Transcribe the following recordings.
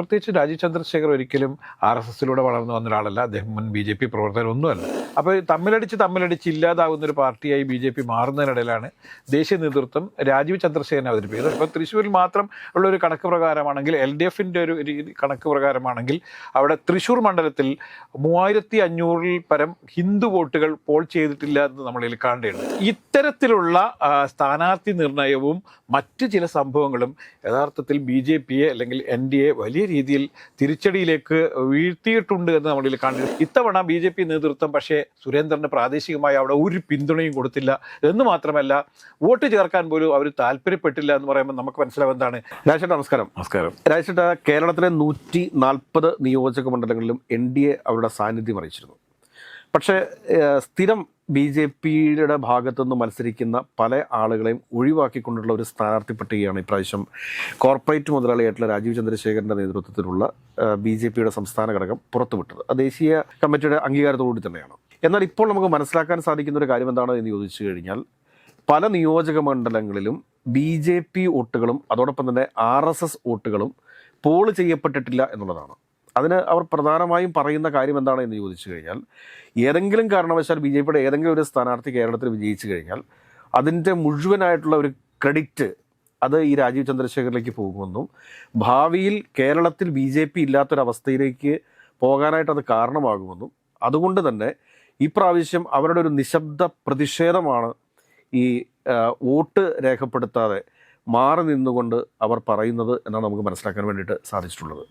പ്രത്യേകിച്ച് രാജീവ് ചന്ദ്രശേഖർ ഒരിക്കലും RSSലൂടെ വളർന്നു വന്ന ഒരാളല്ല. അദ്ദേഹം മുൻ BJP പ്രവർത്തകരൊന്നുമല്ല. അപ്പോൾ തമ്മിലടിച്ച് ഇല്ലാതാകുന്ന ഒരു പാർട്ടിയായി BJP മാറുന്നതിനിടയിലാണ് ദേശീയ നേതൃത്വം രാജീവ് ചന്ദ്രശേഖരനെ അവതരിപ്പിക്കുന്നത്. ഇപ്പോൾ തൃശ്ശൂരിൽ മാത്രം ഉള്ള ഒരു കണക്ക് പ്രകാരമാണെങ്കിൽ, LDFൻ്റെ ഒരു കണക്ക് പ്രകാരമാണെങ്കിൽ, അവിടെ തൃശ്ശൂർ മണ്ഡലത്തിൽ 3500-ൽ പരം ഹിന്ദു വോട്ടുകൾ പോൾ ചെയ്തിട്ടില്ല എന്ന് നമ്മളിൽ കാണേണ്ടത്. ഇത്തരത്തിലുള്ള സ്ഥാനാർത്ഥി നിർണയവും മറ്റ് ചില സംഭവങ്ങളും യഥാർത്ഥത്തിൽ BJPയെ അല്ലെങ്കിൽ NDA വലിയ രീതിയിൽ തിരിച്ചടിയിലേക്ക് വീഴ്ത്തിയിട്ടുണ്ട് എന്ന് നമ്മളിൽ കാണുന്നത്. ഇത്തവണ BJP നേതൃത്വം പക്ഷേ സുരേന്ദ്രന് പ്രാദേശികമായി അവിടെ ഒരു പിന്തുണയും കൊടുത്തില്ല എന്ന് മാത്രമല്ല, വോട്ട് ചേർക്കാൻ പോലും അവർ താല്പര്യപ്പെട്ടില്ല എന്ന് പറയുമ്പോൾ നമുക്ക് മനസ്സിലാവുന്നതാണ്. രാജേട്ടാ നമസ്കാരം. രാജേട്ടാ, കേരളത്തിലെ 140 നിയോജക മണ്ഡലങ്ങളിലും NDA അവരുടെ സാന്നിധ്യം അറിയിച്ചിരുന്നു. പക്ഷേ സ്ഥിരം BJPയുടെ ഭാഗത്തുനിന്ന് മത്സരിക്കുന്ന പല ആളുകളെയും ഒഴിവാക്കിക്കൊണ്ടുള്ള ഒരു സ്ഥാനാർത്ഥി പട്ടികയാണ് ഇപ്രാവശ്യം കോർപ്പറേറ്റ് മുതലാളിയായിട്ടുള്ള രാജീവ് ചന്ദ്രശേഖരൻ്റെ നേതൃത്വത്തിലുള്ള BJPയുടെ സംസ്ഥാന ഘടകം പുറത്തുവിട്ടത്. ദേശീയ കമ്മിറ്റിയുടെ അംഗീകാരത്തോടുകൂടി തന്നെയാണ്. എന്നാൽ ഇപ്പോൾ നമുക്ക് മനസ്സിലാക്കാൻ സാധിക്കുന്ന ഒരു കാര്യം എന്താണ് എന്ന് ചോദിച്ചു കഴിഞ്ഞാൽ, പല നിയോജക മണ്ഡലങ്ങളിലും BJP വോട്ടുകളും അതോടൊപ്പം തന്നെ RSS വോട്ടുകളും പോൾ ചെയ്യപ്പെട്ടിട്ടില്ല എന്നുള്ളതാണ്. അതിന് അവർ പ്രധാനമായും പറയുന്ന കാര്യം എന്താണ് എന്ന് ചോദിച്ചു കഴിഞ്ഞാൽ, ഏതെങ്കിലും കാരണവശാൽ BJPയുടെ ഏതെങ്കിലും ഒരു സ്ഥാനാർത്ഥി കേരളത്തിൽ വിജയിച്ചു കഴിഞ്ഞാൽ അതിൻ്റെ മുഴുവനായിട്ടുള്ള ഒരു ക്രെഡിറ്റ് അത് ഈ രാജീവ് ചന്ദ്രശേഖറിലേക്ക് പോകുമെന്നും ഭാവിയിൽ കേരളത്തിൽ BJP ഇല്ലാത്തൊരവസ്ഥയിലേക്ക് പോകാനായിട്ട് അത് കാരണമാകുമെന്നും, അതുകൊണ്ട് തന്നെ ഈ പ്രാവശ്യം അവരുടെ ഒരു നിശബ്ദ പ്രതിഷേധമാണ് ഈ വോട്ട് രേഖപ്പെടുത്താതെ മാറി നിന്നുകൊണ്ട് അവർ പറയുന്നത് എന്നാണ് നമുക്ക് മനസ്സിലാക്കാൻ വേണ്ടിയിട്ട് സാധിച്ചിട്ടുള്ളത്.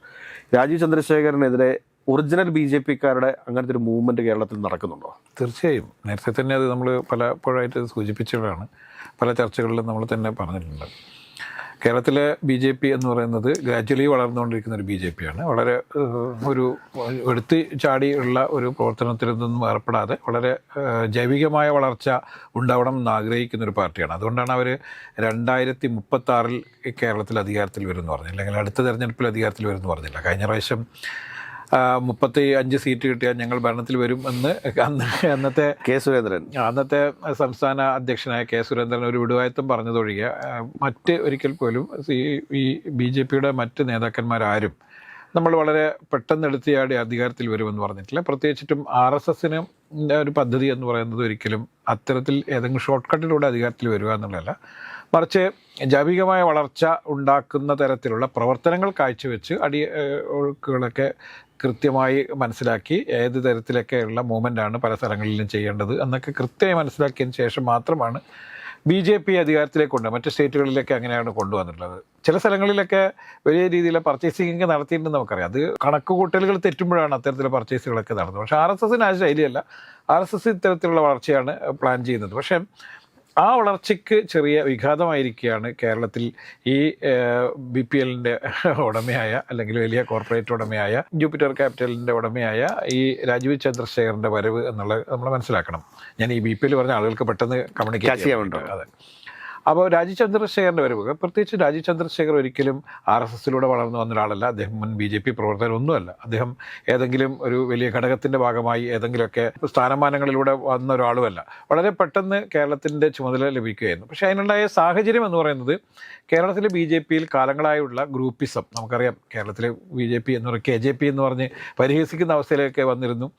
രാജീവ് ചന്ദ്രശേഖരനെതിരെ ഒറിജിനൽ BJPക്കാരുടെ അങ്ങനത്തെ ഒരു മൂവ്മെൻറ്റ് കേരളത്തിൽ നടക്കുന്നുണ്ടോ? തീർച്ചയായും. നേരത്തെ തന്നെ അത് നമ്മൾ പലപ്പോഴായിട്ട് സൂചിപ്പിച്ചതാണ്. പല ചർച്ചകളിലും നമ്മൾ തന്നെ പറഞ്ഞിട്ടുണ്ട്. കേരളത്തിലെ BJP എന്ന് പറയുന്നത് ഗ്രാജ്വലി വളർന്നുകൊണ്ടിരിക്കുന്ന ഒരു BJPയാണ്. വളരെ ഒരു എടുത്ത് ചാടിയുള്ള ഒരു പ്രവർത്തനത്തിൽ നിന്നും ഏർപ്പെടാതെ വളരെ ജൈവികമായ വളർച്ച ഉണ്ടാവണം എന്ന് ആഗ്രഹിക്കുന്ന ഒരു പാർട്ടിയാണ്. അതുകൊണ്ടാണ് അവർ 2036-ൽ കേരളത്തിൽ അധികാരത്തിൽ വരുമെന്ന് പറഞ്ഞില്ല, അല്ലെങ്കിൽ അടുത്ത തെരഞ്ഞെടുപ്പിൽ അധികാരത്തിൽ വരുമെന്ന് പറഞ്ഞില്ല. കഴിഞ്ഞ പ്രാവശ്യം 35 സീറ്റ് കിട്ടിയാൽ ഞങ്ങൾ ഭരണത്തിൽ വരും എന്ന് അന്നത്തെ അന്നത്തെ സംസ്ഥാന അധ്യക്ഷനായ K. സുരേന്ദ്രൻ ഒരു വിടുവായത്വം പറഞ്ഞതൊഴികെ മറ്റ് ഒരിക്കൽ പോലും ഈ BJPയുടെ മറ്റ് നേതാക്കന്മാരാരും നമ്മൾ വളരെ പെട്ടെന്ന് എടുത്തിയാടി അധികാരത്തിൽ വരുമെന്ന് പറഞ്ഞിട്ടില്ല. പ്രത്യേകിച്ചിട്ടും RSSന് ഒരു പദ്ധതി എന്ന് പറയുന്നത് ഒരിക്കലും അത്തരത്തിൽ ഏതെങ്കിലും ഷോർട്ട് കട്ടിലൂടെ അധികാരത്തിൽ വരിക എന്നുള്ളതല്ല, മറിച്ച് ജൈവികമായ വളർച്ച ഉണ്ടാക്കുന്ന തരത്തിലുള്ള പ്രവർത്തനങ്ങൾ കാഴ്ചവെച്ച് ഒഴുക്കുകളൊക്കെ കൃത്യമായി മനസ്സിലാക്കി ഏത് തരത്തിലൊക്കെയുള്ള മൂവ്മെൻ്റാണ് പല സ്ഥലങ്ങളിലും ചെയ്യേണ്ടത് എന്നൊക്കെ കൃത്യമായി മനസ്സിലാക്കിയതിന് ശേഷം മാത്രമാണ് BJP അധികാരത്തിലേക്ക് കൊണ്ട് മറ്റ് സ്റ്റേറ്റുകളിലൊക്കെ അങ്ങനെയാണ് കൊണ്ടുവന്നിട്ടുള്ളത്. ചില സ്ഥലങ്ങളിലൊക്കെ വലിയ രീതിയിലുള്ള പർച്ചേസിംഗ് നടത്തിയിട്ടുണ്ടെന്ന് നമുക്കറിയാം. അത് കണക്ക് കൂട്ടലുകൾ തെറ്റുമ്പോഴാണ് അത്തരത്തിലുള്ള പർച്ചേസുകളൊക്കെ നടന്നത്. പക്ഷേ RSSന് ആ ശൈലിയല്ല. RSS ഇത്തരത്തിലുള്ള വളർച്ചയാണ് പ്ലാൻ ചെയ്യുന്നത്. പക്ഷേ ആ വളർച്ചയ്ക്ക് ചെറിയ വിഘാതമായിരിക്കുകയാണ് കേരളത്തിൽ ഈ BPLൻ്റെ ഉടമയായ അല്ലെങ്കിൽ വലിയ കോർപ്പറേറ്റ് ഉടമയായ ജൂപ്പിറ്റർ ക്യാപിറ്റലിൻ്റെ ഉടമയായ ഈ രാജീവ് ചന്ദ്രശേഖരൻ്റെ വരവ് എന്നുള്ളത് നമ്മൾ മനസ്സിലാക്കണം. ഞാൻ ഈ BPL പറഞ്ഞ ആളുകൾക്ക് പെട്ടെന്ന് കമ്മ്യൂണിക്കേറ്റ് ചെയ്യാറുണ്ട്. അതെ. അപ്പോൾ രാജീവ് ചന്ദ്രശേഖരൻ്റെ വരവ്, പ്രത്യേകിച്ച് രാജീവ് ചന്ദ്രശേഖർ ഒരിക്കലും RSSലൂടെ വളർന്നു വന്ന ഒരാളല്ല. അദ്ദേഹം മുൻ BJP പ്രവർത്തകരൊന്നുമല്ല. അദ്ദേഹം ഏതെങ്കിലും ഒരു വലിയ ഘടകത്തിൻ്റെ ഭാഗമായി ഏതെങ്കിലുമൊക്കെ സ്ഥാനമാനങ്ങളിലൂടെ വന്ന ഒരാളുമല്ല. വളരെ പെട്ടെന്ന് കേരളത്തിൻ്റെ ചുമതല ലഭിക്കുകയായിരുന്നു. പക്ഷേ അതിനുണ്ടായ സാഹചര്യം എന്ന് പറയുന്നത് കേരളത്തിലെ BJPയിൽ കാലങ്ങളായുള്ള ഗ്രൂപ്പിസം, നമുക്കറിയാം കേരളത്തിലെ BJP എന്ന് പറയുന്നത് KJP എന്ന് പറഞ്ഞ് പരിഹസിക്കുന്ന അവസ്ഥയിലേക്ക് വന്നിരുന്നു.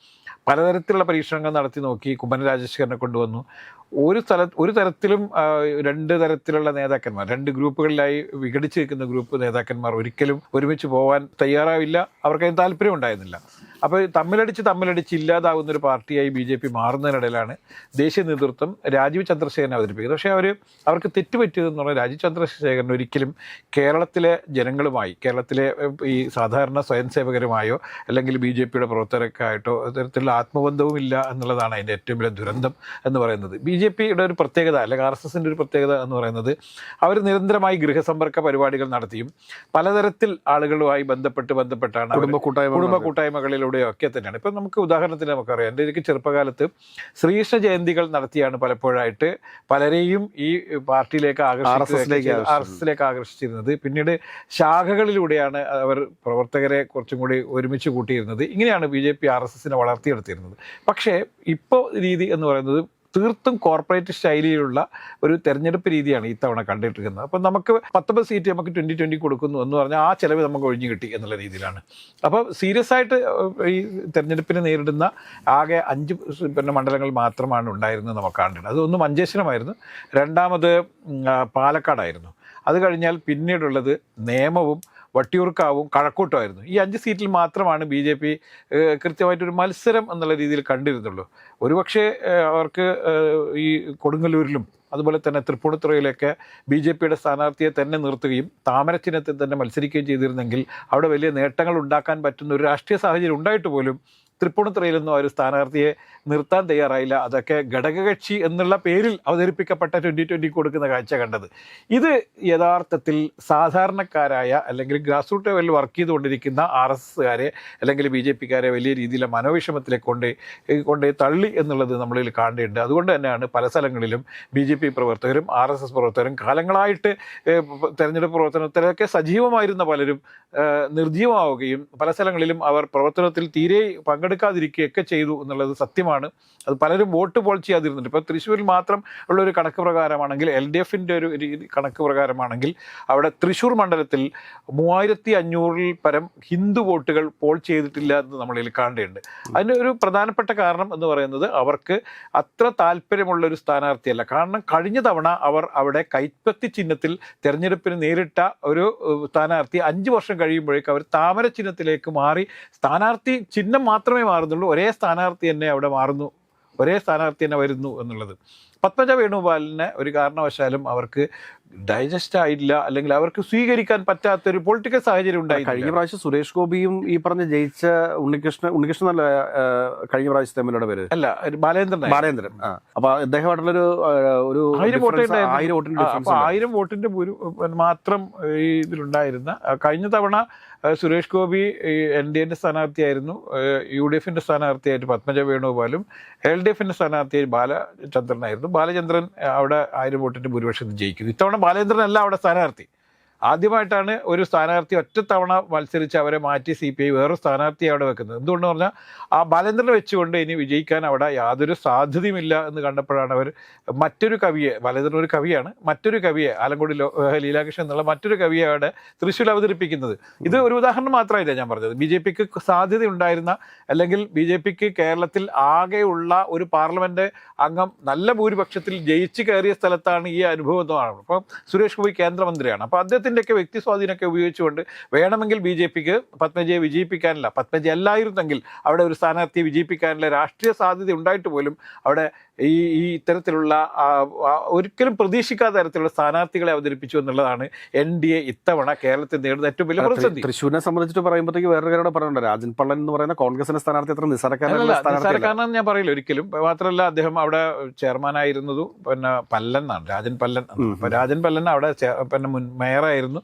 പലതരത്തിലുള്ള പരീക്ഷണങ്ങൾ നടത്തി നോക്കി. കുമ്മനം രാജശേഖരനെ കൊണ്ടുവന്നു. ഒരു തരത്തിലും 2 തരത്തിലുള്ള നേതാക്കന്മാർ, 2 ഗ്രൂപ്പുകളിലായി വിഘടിച്ച് നിൽക്കുന്ന ഗ്രൂപ്പ് നേതാക്കന്മാർ ഒരിക്കലും ഒരുമിച്ച് പോകാൻ തയ്യാറാവില്ല. അവർക്കതിന് താല്പര്യം ഉണ്ടായിരുന്നില്ല. അപ്പോൾ തമ്മിലടിച്ച് ഇല്ലാതാകുന്ന ഒരു പാർട്ടിയായി BJP മാറുന്നതിനിടയിലാണ് ദേശീയ നേതൃത്വം രാജീവ് ചന്ദ്രശേഖരനെ അവതരിപ്പിക്കുന്നത്. പക്ഷേ അവർക്ക് തെറ്റുപറ്റിയതെന്ന് പറഞ്ഞാൽ രാജീവ് ചന്ദ്രശേഖരൻ ഒരിക്കലും കേരളത്തിലെ ജനങ്ങളുമായി, കേരളത്തിലെ ഈ സാധാരണ സ്വയം സേവകരുമായോ അല്ലെങ്കിൽ BJPയുടെ പ്രവർത്തകർക്കായിട്ടോ തരത്തിലുള്ള ആത്മബന്ധവും ഇല്ല എന്നുള്ളതാണ് അതിൻ്റെ ഏറ്റവും വലിയ ദുരന്തം എന്ന് പറയുന്നത്. BJPയുടെ ഒരു പ്രത്യേകത അല്ലെങ്കിൽ RSSൻ്റെ ഒരു പ്രത്യേകത എന്ന് പറയുന്നത് അവർ നിരന്തരമായി ഗൃഹസമ്പർക്ക പരിപാടികൾ നടത്തിയും പലതരത്തിൽ ആളുകളുമായി ബന്ധപ്പെട്ടാണ് കുടുംബ കൂട്ടായ്മകളിലൂടെയൊക്കെ തന്നെയാണ്. ഇപ്പം നമുക്ക് ഉദാഹരണത്തിന് നമുക്കറിയാം, എൻ്റെ എനിക്ക് ചെറുപ്പകാലത്ത് ശ്രീകൃഷ്ണ ജയന്തികൾ നടത്തിയാണ് പലപ്പോഴായിട്ട് പലരെയും ഈ പാർട്ടിയിലേക്ക് RSSലേക്ക് ആകർഷിച്ചിരുന്നത്. പിന്നീട് ശാഖകളിലൂടെയാണ് അവർ പ്രവർത്തകരെ കുറച്ചും കൂടി ഒരുമിച്ച് കൂട്ടിയിരുന്നത്. ഇങ്ങനെയാണ് BJP RSSനെ വളർത്തിയെടുത്തിരുന്നത്. പക്ഷേ ഇപ്പോൾ രീതി എന്ന് പറയുന്നത് തീർത്തും കോർപ്പറേറ്റ് ശൈലിയിലുള്ള ഒരു തെരഞ്ഞെടുപ്പ് രീതിയാണ് ഈ തവണ കണ്ടിട്ടിരിക്കുന്നത്. അപ്പം നമുക്ക് 19 സീറ്റ് നമുക്ക് 2020 കൊടുക്കുന്നു എന്ന് പറഞ്ഞാൽ ആ ചിലവ് നമുക്ക് ഒഴിഞ്ഞു കിട്ടി എന്നുള്ള രീതിയിലാണ്. അപ്പോൾ സീരിയസ് ആയിട്ട് ഈ തെരഞ്ഞെടുപ്പിനെ നേരിടുന്ന ആകെ 5 മണ്ഡലങ്ങൾ മാത്രമാണ് ഉണ്ടായിരുന്നത് നമുക്ക് കാണേണ്ടത്. അതൊന്ന് മഞ്ചേശ്വരമായിരുന്നു, രണ്ടാമത് പാലക്കാടായിരുന്നു, അത് കഴിഞ്ഞാൽ പിന്നീടുള്ളത് നേമവും വട്ടിയൂർക്കാവും കഴക്കൂട്ടമായിരുന്നു. ഈ 5 സീറ്റിൽ മാത്രമാണ് BJP കൃത്യമായിട്ടൊരു മത്സരം എന്നുള്ള രീതിയിൽ കണ്ടിരുന്നുള്ളൂ. ഒരുപക്ഷെ അവർക്ക് ഈ കൊടുങ്ങല്ലൂരിലും അതുപോലെ തന്നെ തൃപ്പൂണിത്തുറയിലൊക്കെ BJPയുടെ സ്ഥാനാർത്ഥിയെ തന്നെ നിർത്തുകയും താമരച്ചിഹ്നത്തിൽ തന്നെ മത്സരിക്കുകയും ചെയ്തിരുന്നെങ്കിൽ അവിടെ വലിയ നേട്ടങ്ങൾ ഉണ്ടാക്കാൻ പറ്റുന്ന ഒരു രാഷ്ട്രീയ സാഹചര്യം ഉണ്ടായിട്ട് പോലും തൃപ്പൂണിത്തുറയിലൊന്നും ആ ഒരു സ്ഥാനാർത്ഥിയെ നിർത്താൻ തയ്യാറായില്ല. അതൊക്കെ ഘടകകക്ഷി എന്നുള്ള പേരിൽ അവതരിപ്പിക്കപ്പെട്ട 2020 കൊടുക്കുന്ന കാഴ്ച കണ്ടത്. ഇത് യഥാർത്ഥത്തിൽ സാധാരണക്കാരായ അല്ലെങ്കിൽ ഗ്രാസ് റൂട്ട് ലെവലിൽ വർക്ക് ചെയ്തുകൊണ്ടിരിക്കുന്ന RSSകാരെ അല്ലെങ്കിൽ BJPക്കാരെ വലിയ രീതിയിലെ മനോവിഷമത്തിലേക്ക് കൊണ്ട് തള്ളി എന്നുള്ളത് നമ്മളിൽ കാണേണ്ടതുണ്ട്. അതുകൊണ്ട് തന്നെയാണ് പല സ്ഥലങ്ങളിലും BJP പ്രവർത്തകരും RSS പ്രവർത്തകരും കാലങ്ങളായിട്ട് തെരഞ്ഞെടുപ്പ് പ്രവർത്തനത്തിലൊക്കെ സജീവമായിരുന്ന പലരും നിർജ്ജീവമാവുകയും പല സ്ഥലങ്ങളിലും അവർ പ്രവർത്തനത്തിൽ തീരെ പങ്കെടുക്കാതിരിക്കുകയൊക്കെ ചെയ്തു എന്നുള്ളത് സത്യമാണ്. അത് പലരും വോട്ട് പോൾ ചെയ്യാതിരുന്നുണ്ട്. ഇപ്പോൾ തൃശ്ശൂരിൽ മാത്രം ഉള്ളൊരു കണക്ക് പ്രകാരമാണെങ്കിൽ LDFൻ്റെ ഒരു കണക്ക് പ്രകാരമാണെങ്കിൽ അവിടെ തൃശ്ശൂർ മണ്ഡലത്തിൽ 3500-ൽ പരം ഹിന്ദു വോട്ടുകൾ പോൾ ചെയ്തിട്ടില്ല എന്ന് നമ്മളിൽ കാണേണ്ടതുണ്ട്. അതിൻ്റെ ഒരു പ്രധാനപ്പെട്ട കാരണം എന്ന് പറയുന്നത് അവർക്ക് അത്ര താല്പര്യമുള്ളൊരു സ്ഥാനാർത്ഥിയല്ല. കാരണം കഴിഞ്ഞ തവണ അവർ അവിടെ കൈപ്പത്തി ചിഹ്നത്തിൽ തെരഞ്ഞെടുപ്പിന് നേരിട്ട ഒരു സ്ഥാനാർത്ഥി 5 വർഷം കഴിയുമ്പോഴേക്കും അവർ താമര ചിഹ്നത്തിലേക്ക് മാറി. സ്ഥാനാർത്ഥി ചിഹ്നം മാത്രമേ മാറുന്നുള്ളൂ, ഒരേ സ്ഥാനാർത്ഥി തന്നെ അവിടെ മാറുന്നു, ഒരേ സ്ഥാനാർത്ഥി തന്നെ വരുന്നു എന്നുള്ളത്. പത്മജ വേണുഗോപാലിനെ ഒരു കാരണവശാലും അവർക്ക് ഡൈജസ്റ്റ് ആയില്ല, അല്ലെങ്കിൽ അവർക്ക് സ്വീകരിക്കാൻ പറ്റാത്തൊരു പൊളിറ്റിക്കൽ സാഹചര്യം ഉണ്ടായി. കഴിഞ്ഞ പ്രാവശ്യം സുരേഷ് ഗോപിയും ഈ പറഞ്ഞ ജയിച്ച ഉണ്ണികൃഷ്ണൻ അല്ല കഴിഞ്ഞ പ്രാവശ്യത്തെ എംഎൽഎയുടെ പേര് അല്ല ബാലേന്ദ്രൻ. അപ്പൊ അദ്ദേഹമായിട്ടുള്ളൊരു 1000 വോട്ടിന്റെ മാത്രം ഇതിലുണ്ടായിരുന്ന കഴിഞ്ഞ തവണ സുരേഷ് ഗോപി NDAന്റെ സ്ഥാനാർത്ഥിയായിരുന്നു, UDFന്റെ സ്ഥാനാർത്ഥിയായിട്ട് പത്മജ വേണുഗോപാലും LDFന്റെ സ്ഥാനാർത്ഥിയായി ബാലചന്ദ്രനായിരുന്നു. ബാലചന്ദ്രൻ അവിടെ 1000 വോട്ടിന്റെ ഭൂരിപക്ഷത്തിൽ ജയിക്കുന്നു. ഇത്തവണ ബാലചന്ദ്രൻ അല്ല അവിടെ സ്ഥാനാർത്ഥി. ആദ്യമായിട്ടാണ് ഒരു സ്ഥാനാർത്ഥി ഒറ്റത്തവണ മത്സരിച്ച് അവരെ മാറ്റി CPI വേറൊരു സ്ഥാനാർത്ഥിയെ അവിടെ വെക്കുന്നത്. എന്തുകൊണ്ടെന്ന് പറഞ്ഞാൽ ആ ബാലേന്ദ്രനെ വെച്ചുകൊണ്ട് ഇനി വിജയിക്കാൻ അവിടെ യാതൊരു സാധ്യതയുമില്ല എന്ന് കണ്ടപ്പോഴാണ് അവർ മറ്റൊരു കവിയെ, ബാലേന്ദ്രൻ ഒരു കവിയാണ്, മറ്റൊരു കവിയെ ആലങ്കോട് ലീലാകൃഷ്ണൻ എന്നുള്ള മറ്റൊരു കവിയെ അവിടെ തൃശ്ശൂർ അവതരിപ്പിക്കുന്നത്. ഇത് ഒരു ഉദാഹരണം മാത്രമായില്ല ഞാൻ പറഞ്ഞത്. BJPക്ക് സാധ്യത ഉണ്ടായിരുന്ന അല്ലെങ്കിൽ BJPക്ക് കേരളത്തിൽ ആകെയുള്ള ഒരു പാർലമെന്റ് അംഗം നല്ല ഭൂരിപക്ഷത്തിൽ ജയിച്ച് കയറിയ സ്ഥലത്താണ് ഈ അനുഭവം എന്നാണ്. അപ്പം സുരേഷ് ഗോപി കേന്ദ്രമന്ത്രിയാണ്. അപ്പോൾ അദ്ദേഹത്തിൻ്റെയൊക്കെ വ്യക്തി സ്വാധീനമൊക്കെ ഉപയോഗിച്ചുകൊണ്ട് വേണമെങ്കിൽ BJPക്ക് പത്മജയെ വിജയിപ്പിക്കാനില്ല, പത്മജ അല്ലായിരുന്നെങ്കിൽ അവിടെ ഒരു സ്ഥാനാർത്ഥിയെ വിജയിപ്പിക്കാനുള്ള രാഷ്ട്രീയ സാധ്യത ഉണ്ടായിട്ട് പോലും അവിടെ ഈ ഇത്തരത്തിലുള്ള ഒരിക്കലും പ്രതീക്ഷിക്കാത്ത തരത്തിലുള്ള സ്ഥാനാർത്ഥികളെ അവതരിപ്പിച്ചു എന്നുള്ളതാണ് NDA ഇത്തവണ കേരളത്തിൽ നേടുന്ന ഏറ്റവും വലിയ പ്രതിസന്ധി. തൃശ്ശൂരിനെ സംബന്ധിച്ചിട്ട് പറയുമ്പോഴത്തേക്ക് വേറൊരു കാര്യം പറയുന്നുണ്ട്. രാജൻ പള്ളൻ എന്ന് പറയുന്ന കോൺഗ്രസിന്റെ സ്ഥാനാർത്ഥി അത്ര നിസ്സാരക്കാരനാണെന്ന് ഞാൻ പറയില്ല ഒരിക്കലും. മാത്രമല്ല അദ്ദേഹം അവിടെ ചെയർമാനായിരുന്നതും പല്ലനാണ്, രാജൻ പല്ലൻ. രാജൻ പല്ലൻ അവിടെ മേയറായിരുന്നു,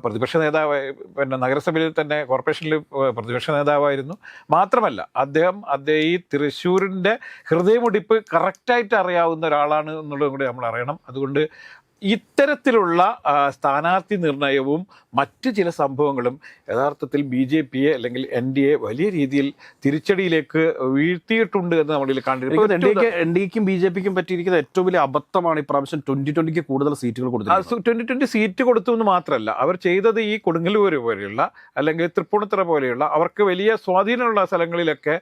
പ്രതിപക്ഷ നേതാവ്, നഗരസഭയിൽ തന്നെ കോർപ്പറേഷനിൽ പ്രതിപക്ഷ നേതാവായിരുന്നു. മാത്രമല്ല അദ്ദേഹം ഈ തൃശ്ശൂരിൻ്റെ ഹൃദയമുടിപ്പ് കറക്റ്റായിട്ട് അറിയാവുന്ന ഒരാളാണ് എന്നുള്ളതും കൂടി നമ്മൾ അറിയണം. അതുകൊണ്ട് ഇത്തരത്തിലുള്ള സ്ഥാനാർത്ഥി നിർണയവും മറ്റ് ചില സംഭവങ്ങളും യഥാർത്ഥത്തിൽ BJPയെ അല്ലെങ്കിൽ NDA വലിയ രീതിയിൽ തിരിച്ചടിയിലേക്ക് വീഴ്ത്തിയിട്ടുണ്ട് എന്ന് നമ്മളിൽ കണ്ടിട്ടുണ്ട്. NDAക്കും BJPക്കും പറ്റിയിരിക്കുന്ന ഏറ്റവും വലിയ അബദ്ധമാണ് ഇപ്രാവശ്യം 2020 കൂടുതൽ സീറ്റുകൾ കൊടുത്തത്. 2020 സീറ്റ് കൊടുത്തു എന്ന് മാത്രമല്ല, അവർ ചെയ്തത് ഈ കൊടുങ്ങല്ലൂർ പോലെയുള്ള അല്ലെങ്കിൽ തൃപ്പൂണിത്തുറ പോലെയുള്ള അവർക്ക് വലിയ സ്വാധീനമുള്ള സ്ഥലങ്ങളിലൊക്കെ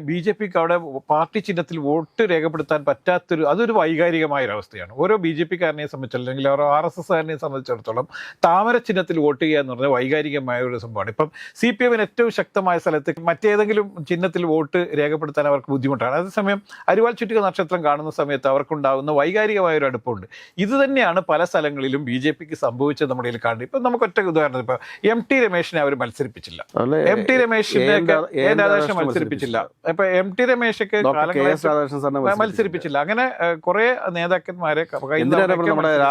BJPക്ക് അവിടെ പാർട്ടി ചിഹ്നത്തിൽ വോട്ട് രേഖപ്പെടുത്താൻ പറ്റാത്തൊരു അതൊരു വൈകാരികമായൊരവസ്ഥയാണ്. ഓരോ BJPക്കാരനെ സംബന്ധിച്ചിടത്തോളം അല്ലെങ്കിൽ ഓരോ RSSകാരനെ സംബന്ധിച്ചിടത്തോളം താമര ചിഹ്നത്തിൽ വോട്ട് ചെയ്യുക എന്ന് പറഞ്ഞാൽ വൈകാരികമായ ഒരു സംഭവമാണ്. ഇപ്പം CPMന് ഏറ്റവും ശക്തമായ സ്ഥലത്ത് മറ്റേതെങ്കിലും ചിഹ്നത്തിൽ വോട്ട് രേഖപ്പെടുത്താൻ അവർക്ക് ബുദ്ധിമുട്ടാണ്. അതേസമയം അരിവാൾ ചുറ്റിക നക്ഷത്രം കാണുന്ന സമയത്ത് അവർക്കുണ്ടാകുന്ന വൈകാരികമായ ഒരു അടുപ്പമുണ്ട്. ഇത് തന്നെയാണ് പല സ്ഥലങ്ങളിലും BJPക്ക് സംഭവിച്ചത് നമ്മുടെ കാണുന്നത്. ഇപ്പം നമുക്ക് ഒറ്റ ഉദാഹരണം, ഇപ്പം MT രമേശിനെ അവർ മത്സരിപ്പിച്ചില്ല, MT രമേശിനെ രാധാകൃഷ്ണൻ മത്സരിപ്പിച്ചില്ല, ഇപ്പൊ MT രമേശൊക്കെ മത്സരിപ്പിച്ചില്ല. അങ്ങനെ കുറെ നേതാക്കന്മാരെ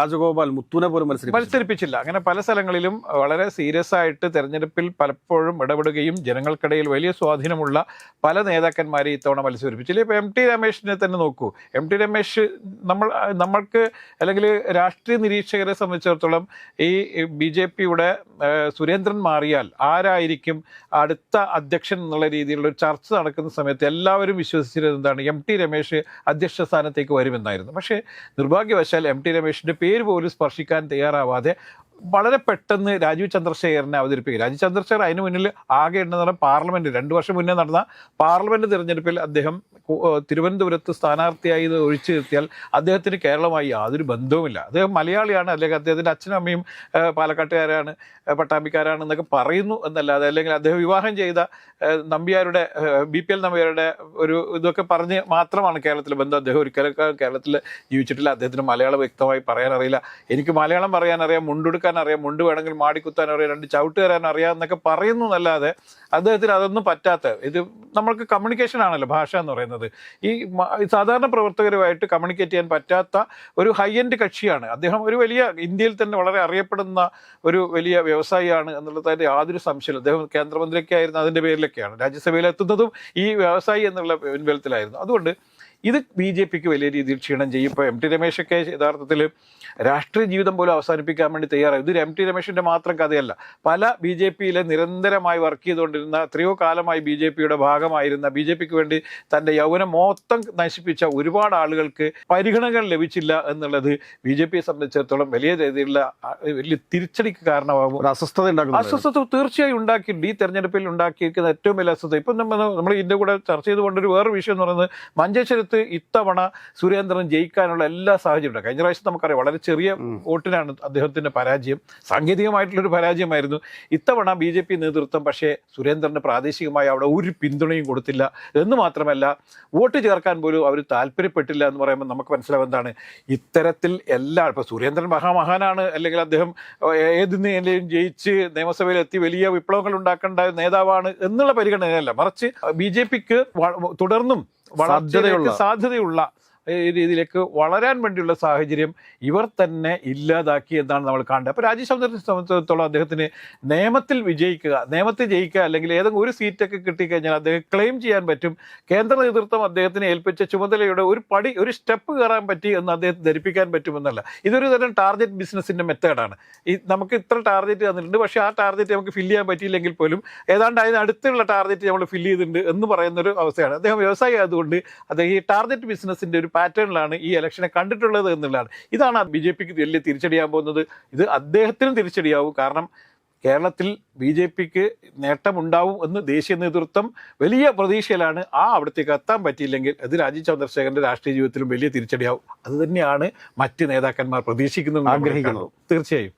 രാജഗോപാൽ മുത്തുനെ പോലും മത്സരിപ്പിച്ചില്ല. അങ്ങനെ പല സ്ഥലങ്ങളിലും വളരെ സീരിയസ് ആയിട്ട് തെരഞ്ഞെടുപ്പിൽ പലപ്പോഴും ഇടപെടുകയും ജനങ്ങൾക്കിടയിൽ വലിയ സ്വാധീനമുള്ള പല നേതാക്കന്മാരെ ഇത്തവണ മത്സരിപ്പിച്ചില്ല. ഇപ്പോൾ MT രമേശിനെ തന്നെ നോക്കൂ. MT രമേശ് നമ്മൾക്ക് അല്ലെങ്കിൽ രാഷ്ട്രീയ നിരീക്ഷകരെ സംബന്ധിച്ചിടത്തോളം ഈ BJP-യുടെ സുരേന്ദ്രൻ മാറിയാൽ ആരായിരിക്കും അടുത്ത അധ്യക്ഷൻ എന്നുള്ള രീതിയിലുള്ള ഒരു ചർച്ച നടക്കുന്ന സമയത്ത് എല്ലാവരും വിശ്വസിച്ചിരുന്നത് എന്താണ്, MT രമേശ് അധ്യക്ഷ സ്ഥാനത്തേക്ക് വരുമെന്നായിരുന്നു. പക്ഷേ നിർഭാഗ്യവശാൽ MT രമേശിൻ്റെ പേര് പോലും സ്പർശിക്കാൻ തയ്യാറാവാതെ വളരെ പെട്ടെന്ന് രാജീവ് ചന്ദ്രശേഖരനെ അവതരിപ്പിക്കുക. രാജീവ് ചന്ദ്രശേഖർ അതിന് മുന്നിൽ ആകെ ഉണ്ടെന്ന് പാർലമെന്റ് 2 വർഷം മുന്നേ നടന്ന പാർലമെന്റ് തിരഞ്ഞെടുപ്പിൽ അദ്ദേഹം തിരുവനന്തപുരത്ത് സ്ഥാനാർത്ഥിയായി ഒഴിച്ചു നിർത്തിയാൽ അദ്ദേഹത്തിന് കേരളമായി യാതൊരു ബന്ധവുമില്ല. അദ്ദേഹം മലയാളിയാണ്, അല്ലെങ്കിൽ അദ്ദേഹത്തിൻ്റെ അച്ഛനും അമ്മയും പാലക്കാട്ടുകാരാണ്, പട്ടാമ്പിക്കാരാണ് എന്നൊക്കെ പറയുന്നു എന്നല്ലാതെ, അല്ലെങ്കിൽ അദ്ദേഹം വിവാഹം ചെയ്ത നമ്പ്യാരുടെ BPL നമ്പ്യാരുടെ ഒരു ഇതൊക്കെ പറഞ്ഞ് മാത്രമാണ് കേരളത്തിലെ ബന്ധം. അദ്ദേഹം ഒരിക്കലും കേരളത്തിൽ ജീവിച്ചിട്ടില്ല. അദ്ദേഹത്തിന് മലയാളം വ്യക്തമായി പറയാൻ അറിയില്ല. എനിക്ക് മലയാളം പറയാനറിയാം, മുണ്ടെടുക്കാൻ അറിയാം, മുണ്ട് വേണമെങ്കിൽ മാടിക്കുത്താൻ അറിയാം, 2 ചവിട്ട് കയറാൻ അറിയാം എന്നൊക്കെ പറയുന്നു എന്നല്ലാതെ അദ്ദേഹത്തിന് അതൊന്നും പറ്റാത്ത, ഇത് നമ്മൾക്ക് കമ്മ്യൂണിക്കേഷൻ ആണല്ലോ ഭാഷ എന്ന് പറയുന്നത്. ഈ സാധാരണ പ്രവർത്തകരുമായിട്ട് കമ്മ്യൂണിക്കേറ്റ് ചെയ്യാൻ പറ്റാത്ത ഒരു ഹൈ എൻഡ് കക്ഷിയാണ് അദ്ദേഹം. ഒരു വലിയ ഇന്ത്യയിൽ തന്നെ വളരെ അറിയപ്പെടുന്ന ഒരു വലിയ വ്യവസായിയാണ് എന്നുള്ളതിൻ്റെ യാതൊരു സംശയമില്ല. അദ്ദേഹം കേന്ദ്രമന്ത്രിയൊക്കെ ആയിരുന്നു, അതിൻ്റെ പേരിലൊക്കെയാണ് രാജ്യസഭയിൽ എത്തുന്നതും ഈ വ്യവസായി എന്നുള്ള പിൻബലത്തിലായിരുന്നു. അതുകൊണ്ട് ഇത് BJP-ക്ക് വലിയ രീതിയിൽ ക്ഷീണം ചെയ്യും. ഇപ്പോൾ MT രമേശൊക്കെ യഥാർത്ഥത്തിൽ രാഷ്ട്രീയ ജീവിതം പോലും അവസാനിപ്പിക്കാൻ വേണ്ടി തയ്യാറായി. ഇത് MT രമേശിൻ്റെ മാത്രം കഥയല്ല. പല BJP-യിലെ നിരന്തരമായി വർക്ക് ചെയ്തുകൊണ്ടിരുന്ന, എത്രയോ കാലമായി BJP-യുടെ ഭാഗമായിരുന്ന, BJP-ക്ക് വേണ്ടി തൻ്റെ യൗവനം മൊത്തം നശിപ്പിച്ച ഒരുപാട് ആളുകൾക്ക് പരിഗണനകൾ ലഭിച്ചില്ല എന്നുള്ളത് BJP-യെ സംബന്ധിച്ചിടത്തോളം വലിയ രീതിയിലുള്ള വലിയ തിരിച്ചടിക്ക് കാരണമാകും. അസ്വസ്ഥത തീർച്ചയായും ഉണ്ടാക്കിയിട്ടുണ്ട്. ഈ തെരഞ്ഞെടുപ്പിൽ ഉണ്ടാക്കിയിരിക്കുന്ന ഏറ്റവും വലിയ അസ്വസ്ഥത ഇപ്പം നമ്മൾ ഇതിൻ്റെ കൂടെ ചർച്ച ചെയ്തുകൊണ്ടൊരു വേറൊരു വിഷയം എന്ന് പറയുന്നത്, മഞ്ചേശ്വരത്ത് ഇത്തവണ സുരേന്ദ്രൻ ജയിക്കാനുള്ള എല്ലാ സാഹചര്യവും. കഴിഞ്ഞ പ്രാവശ്യം നമുക്കറിയാം വളരെ ചെറിയ വോട്ടിനാണ് അദ്ദേഹത്തിൻ്റെ പരാജയം, സാങ്കേതികമായിട്ടുള്ളൊരു പരാജയമായിരുന്നു. ഇത്തവണ BJP നേതൃത്വം പക്ഷേ സുരേന്ദ്രന് പ്രാദേശികമായി അവിടെ ഒരു പിന്തുണയും കൊടുത്തില്ല എന്ന് മാത്രമല്ല വോട്ട് ചേർക്കാൻ പോലും അവർ താല്പര്യപ്പെട്ടില്ല എന്ന് പറയുമ്പോൾ നമുക്ക് മനസ്സിലാവുന്നതാണ് ഇത്തരത്തിൽ എല്ലാ, ഇപ്പോൾ സുരേന്ദ്രൻ മഹാനാണ്, അല്ലെങ്കിൽ അദ്ദേഹം ഏത് നിലയിലും ജയിച്ച് നിയമസഭയിലെത്തി വലിയ വിപ്ലവങ്ങൾ ഉണ്ടാക്കേണ്ട നേതാവാണ് എന്നുള്ള പരിഗണനയല്ല, മറിച്ച് BJP-ക്ക് തുടർന്നും സാധ്യതയുള്ള രീതിയിലേക്ക് വളരാൻ വേണ്ടിയുള്ള സാഹചര്യം ഇവർ തന്നെ ഇല്ലാതാക്കി എന്നാണ് നമ്മൾ കാണേണ്ടത്. അപ്പോൾ രാജീവ് ചന്ദ്രനെ സംബന്ധിച്ചിടത്തോളം അദ്ദേഹത്തിന് നിയമത്തിൽ ജയിക്കുക അല്ലെങ്കിൽ ഏതെങ്കിലും ഒരു സീറ്റൊക്കെ കിട്ടിക്കഴിഞ്ഞാൽ അദ്ദേഹം ക്ലെയിം ചെയ്യാൻ പറ്റും. കേന്ദ്ര നേതൃത്വം അദ്ദേഹത്തിന് ഏൽപ്പിച്ച ചുമതലയുടെ ഒരു സ്റ്റെപ്പ് കയറാൻ പറ്റി എന്ന് അദ്ദേഹത്തെ ധരിപ്പിക്കാൻ പറ്റുമെന്നല്ല. ഇതൊരു തരം ടാർഗറ്റ് ബിസിനസിൻ്റെ മെത്തേഡാണ്. നമുക്ക് ഇത്ര ടാർഗറ്റ് തന്നിട്ടുണ്ട്, പക്ഷേ ആ ടാർഗറ്റ് നമുക്ക് ഫില്ല് ചെയ്യാൻ പറ്റിയില്ലെങ്കിൽ പോലും ഏതാണ്ട് അതിനടുത്തുള്ള ടാർഗറ്റ് നമ്മൾ ഫില്ല് ചെയ്തിട്ടുണ്ട് എന്ന് പറയുന്നൊരു അവസ്ഥയാണ്. അദ്ദേഹം വ്യവസായി ആയതുകൊണ്ട് അദ്ദേഹം ഈ ടാർഗറ്റ് ബിസിനസിൻ്റെ ഒരു പാറ്റേണിലാണ് ഈ ഇലക്ഷനെ കണ്ടിട്ടുള്ളത് എന്നുള്ളതാണ്. ഇതാണ് BJP-ക്ക് വലിയ തിരിച്ചടിയാൻ പോകുന്നത്. ഇത് അദ്ദേഹത്തിനും തിരിച്ചടിയാവും. കാരണം കേരളത്തിൽ BJP-ക്ക് നേട്ടമുണ്ടാവും എന്ന് ദേശീയ നേതൃത്വം വലിയ പ്രതീക്ഷയിലാണ്. അവിടത്തേക്ക് എത്താൻ പറ്റിയില്ലെങ്കിൽ അത് രാജീവ് ചന്ദ്രശേഖരൻ്റെ രാഷ്ട്രീയ ജീവിതത്തിലും വലിയ തിരിച്ചടിയാവും. അത് തന്നെയാണ് മറ്റ് നേതാക്കന്മാർ പ്രതീക്ഷിക്കുന്നതും ആഗ്രഹിക്കുന്നതും. തീർച്ചയായും